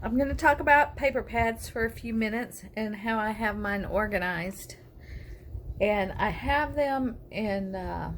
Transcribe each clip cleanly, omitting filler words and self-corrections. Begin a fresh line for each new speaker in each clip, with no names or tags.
I'm going to talk about paper pads for a few minutes and how I have mine organized. And I have them in a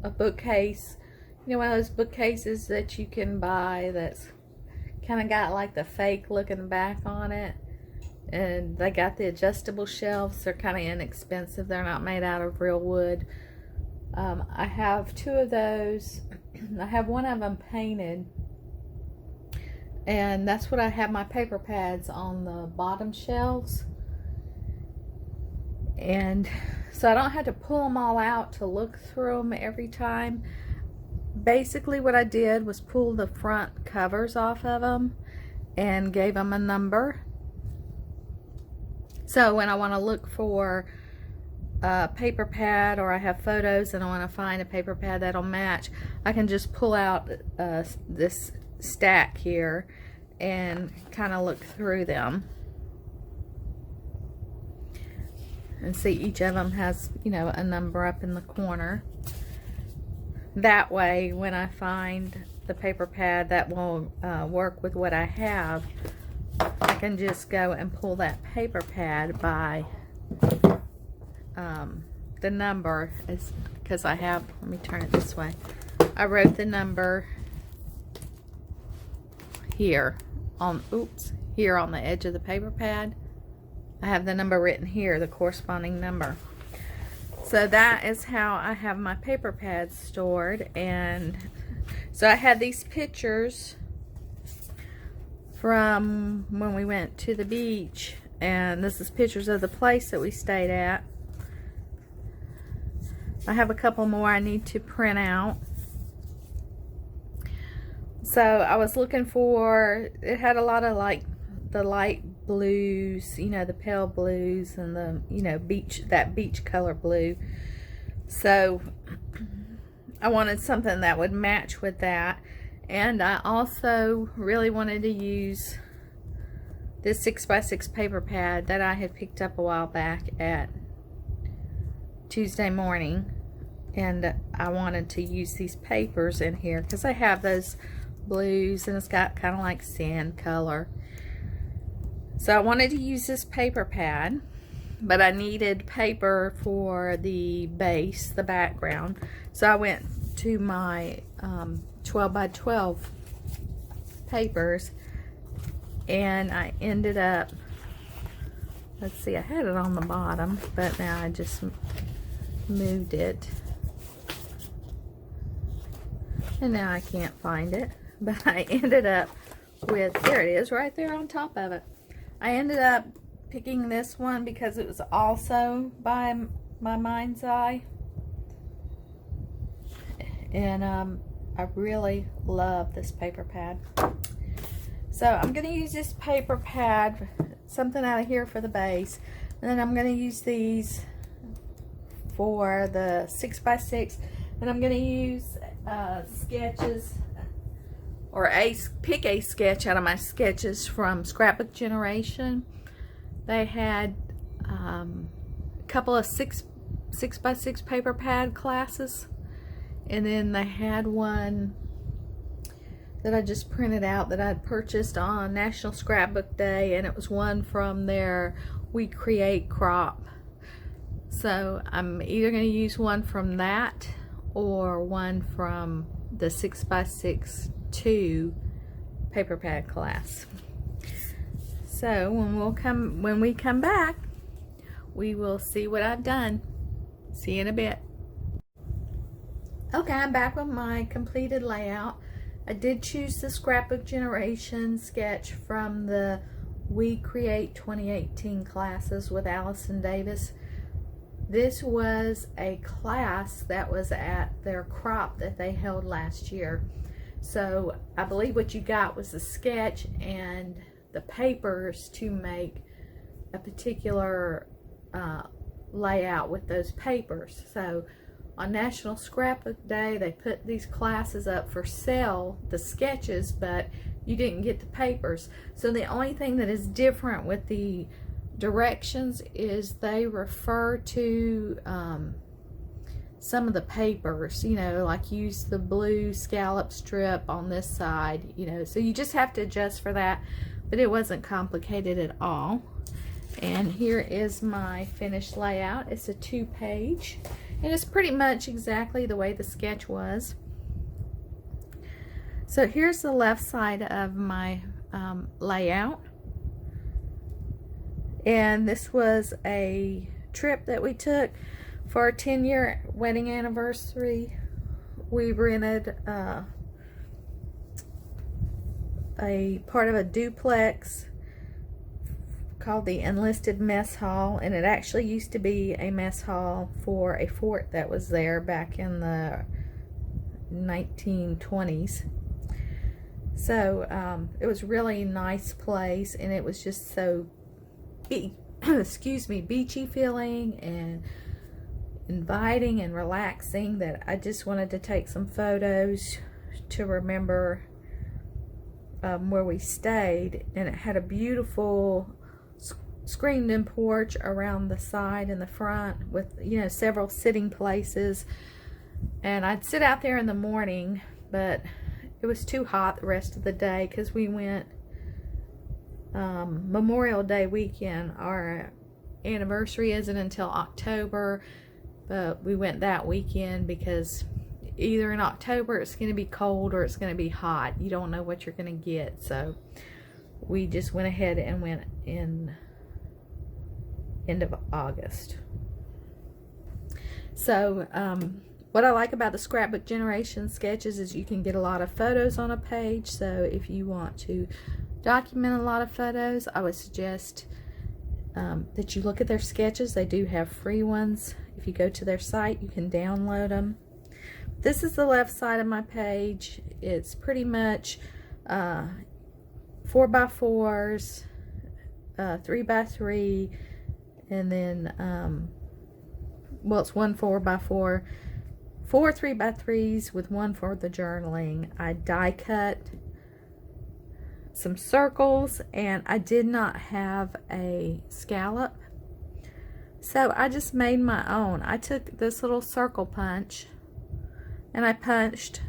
bookcase. You know, one of those bookcases that you can buy that's kind of got like the fake looking back on it. And they got the adjustable shelves. They're kind of inexpensive. They're not made out of real wood. I have two of those. I have one of them painted. And that's what I have my paper pads on the bottom shelves. And so I don't have to pull them all out to look through them every time. Basically what I did was pull the front covers off of them and gave them a number. So when I want to look for a paper pad, or I have photos and I want to find a paper pad that'll match, I can just pull out this stack here and kind of look through them and see each of them has, you know, a number up in the corner. That way when I find the paper pad that will work with what I have, I can just go and pull that paper pad by the number, is because I have, let me turn it this way, I wrote the number here on, here on the edge of the paper pad. I have the number written here, the corresponding number. So that is how I have my paper pads stored. And so I had these pictures from when we went to the beach, and this is pictures of the place that we stayed at. I have a couple more I need to print out. So I was looking for, it had a lot of like the light blues, you know, the pale blues, and the, you know, that beach color blue. So I wanted something that would match with that. And I also really wanted to use this 6x6 paper pad that I had picked up a while back at Tuesday morning. And I wanted to use these papers in here because I have those blues and it's got kind of like sand color. So I wanted to use this paper pad, but I needed paper for the base, the background. So I went to my 12 by 12 papers, and I ended up, let's see, I had it on the bottom, but now I just moved it. And now I can't find it, but I ended up with, there it is, right there on top of it. I ended up picking this one because it was also by my Mind's Eye. And I really love this paper pad. So I'm going to use this paper pad, something out of here for the base. And then I'm going to use these for the 6x6. And I'm going to use sketches, or pick a sketch out of my sketches from Scrapbook Generation. They had a couple of 6x6 paper pad classes, and then they had one that I just printed out that I'd purchased on National Scrapbook Day, and it was one from their We Create crop. So I'm either going to use one from that or one from the 6x6 2 paper pad class. So when we come back, we will see what I've done. See you in a bit. Okay, I'm back with my completed layout. I did choose the Scrapbook Generation sketch from the We Create 2018 classes with Allison Davis. This was a class that was at their crop that they held last year. So I believe what you got was the sketch and the papers to make a particular layout with those papers. So on National Scrapbook Day, they put these classes up for sale, the sketches, but you didn't get the papers. So the only thing that is different with the directions is they refer to some of the papers, you know, like use the blue scallop strip on this side, you know, so you just have to adjust for that. but it wasn't complicated at all. And here is my finished layout. It's a 2-page, and it's pretty much exactly the way the sketch was. So here's the left side of my layout. And this was a trip that we took for our 10-year wedding anniversary. We rented a part of a duplex called the Enlisted Mess Hall, and it actually used to be a mess hall for a fort that was there back in the 1920s. So it was really a nice place, and it was just so beachy feeling and inviting and relaxing that I just wanted to take some photos to remember where we stayed. And it had a beautiful screened-in porch around the side and the front with, you know, several sitting places. And I'd sit out there in the morning, but it was too hot the rest of the day because we went Memorial Day weekend. Our anniversary isn't until October, but we went that weekend because either in October it's going to be cold or it's going to be hot. You don't know what you're going to get. So we just went ahead and went in end of August. So what I like about the Scrapbook Generation sketches is you can get a lot of photos on a page. So if you want to document a lot of photos, I would suggest that you look at their sketches. They do have free ones. If you go to their site, you can download them. This is the left side of my page. It's pretty much 4x4s, 3x3, and then well, it's 1 4x4, 4 3x3s with 1 for the journaling. I die cut some circles, and I did not have a scallop, so I just made my own. I took this little circle punch and I punched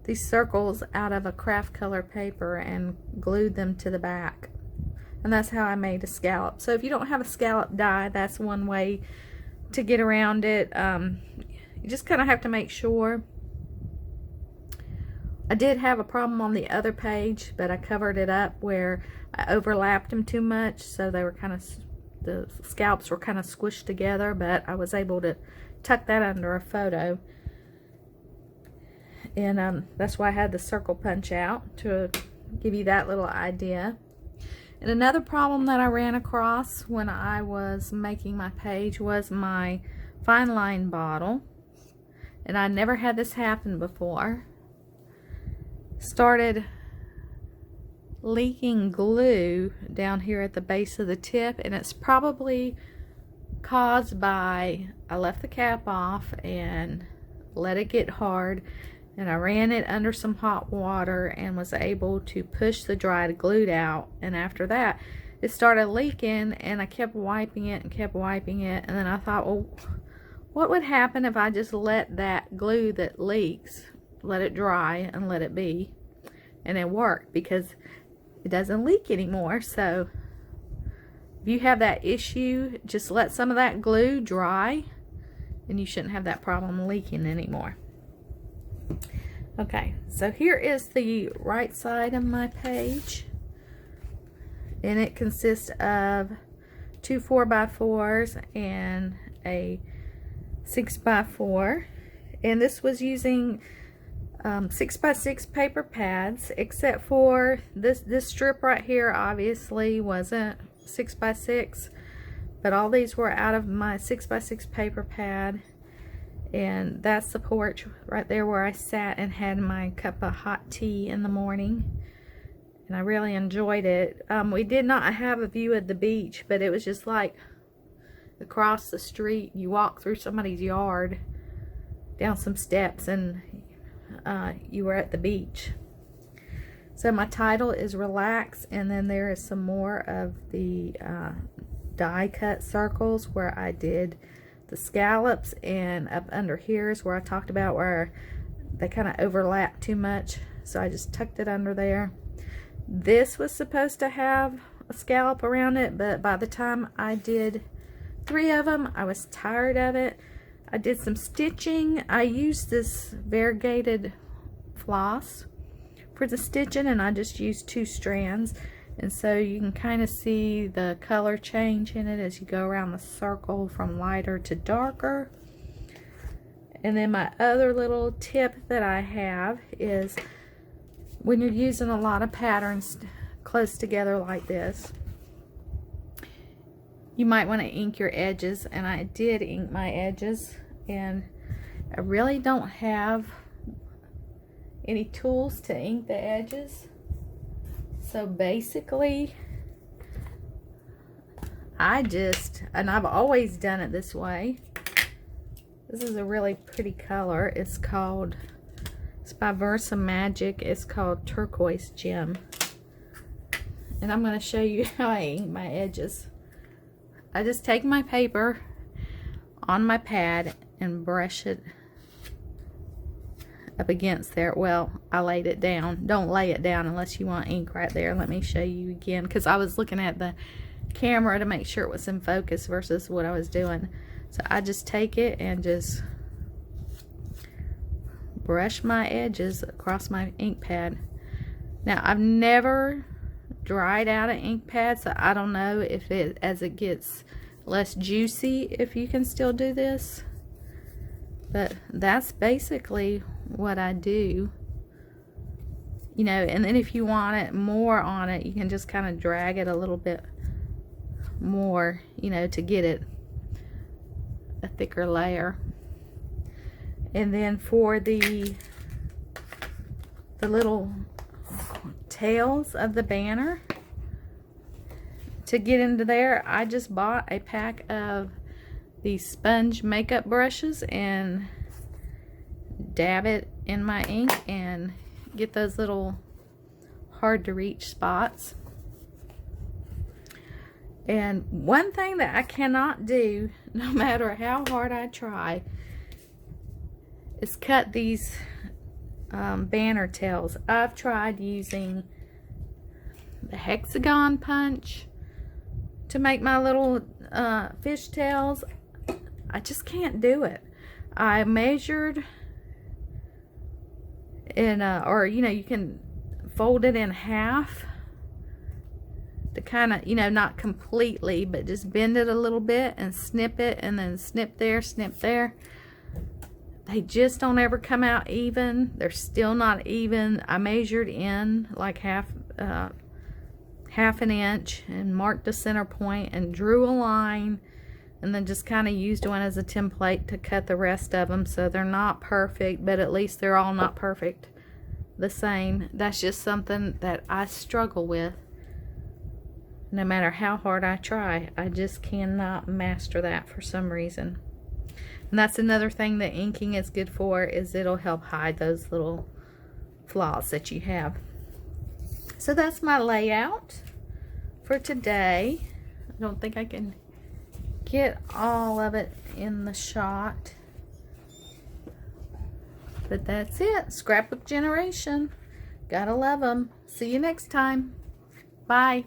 these circles out of a craft color paper and glued them to the back, and that's how I made a scallop. So if you don't have a scallop die, that's one way to get around it. You just kind of have to make sure. I did have a problem on the other page, but I covered it up where I overlapped them too much, so they were kind of, the scallops were kind of squished together, but I was able to tuck that under a photo. And that's why I had the circle punch out, to give you that little idea. And another problem that I ran across when I was making my page was my fine line bottle. And I never had this happen before. Started leaking glue down here at the base of the tip, and it's probably caused by, I left the cap off and let it get hard, and I ran it under some hot water and was able to push the dried glue out. And after that it started leaking, and I kept wiping it and kept wiping it, and then I thought, well, what would happen if I just let that glue that leaks, let it dry and let it be? And it worked, because it doesn't leak anymore. So if you have that issue, just let some of that glue dry and you shouldn't have that problem leaking anymore. Okay, so here is the right side of my page, and it consists of 2 4x4s and a 6x4, and this was using 6x6 paper pads, except for this strip right here obviously wasn't 6x6, but all these were out of my 6x6 paper pad. And that's the porch right there where I sat and had my cup of hot tea in the morning, and I really enjoyed it. We did not have a view of the beach, but it was just like across the street. You walk through somebody's yard, down some steps, and you were at the beach. So my title is Relax, and then there is some more of the die cut circles where I did the scallops, and up under here is where I talked about where they kind of overlap too much, so I just tucked it under there. This was supposed to have a scallop around it, but by the time I did 3 of them, I was tired of it. I did some stitching. I used this variegated floss for the stitching, and I just used 2 strands, and so you can kind of see the color change in it as you go around the circle from lighter to darker. And then my other little tip that I have is when you're using a lot of patterns close together like this, you might want to ink your edges, and I did ink my edges, and I really don't have any tools to ink the edges. So basically and I've always done it this way. This is a really pretty color. It's by Versa Magic. It's called Turquoise Gem. And I'm going to show you how I ink my edges. I just take my paper on my pad and brush it up against there. Well, I laid it down. Don't lay it down unless you want ink right there. Let me show you again, because I was looking at the camera to make sure it was in focus versus what I was doing. So I just take it and just brush my edges across my ink pad. Now, I've never dried out an ink pad, so I don't know if as it gets less juicy, if you can still do this. But that's basically what I do. You know, and then if you want it more on it, you can just kind of drag it a little bit more, you know, to get it a thicker layer. And then for the little tails of the banner, to get into there, I just bought a pack of these sponge makeup brushes and dab it in my ink and get those little hard to reach spots. And one thing that I cannot do, no matter how hard I try, is cut these banner tails. I've tried using the hexagon punch to make my little fish tails. I just can't do it. I measured in or you know, you can fold it in half to kind of, you know, not completely, but just bend it a little bit and snip it, and then snip there, snip there. They just don't ever come out even. They're still not even. I measured in like half an inch and marked the center point and drew a line, and then just kind of used one as a template to cut the rest of them. So they're not perfect, but at least they're all not perfect the same. That's just something that I struggle with. No matter how hard I try, I just cannot master that for some reason. And that's another thing that inking is good for, is it'll help hide those little flaws that you have. So that's my layout for today. I don't think I can get all of it in the shot, but that's it. Scrapbook generation. Gotta love them. See you next time. Bye.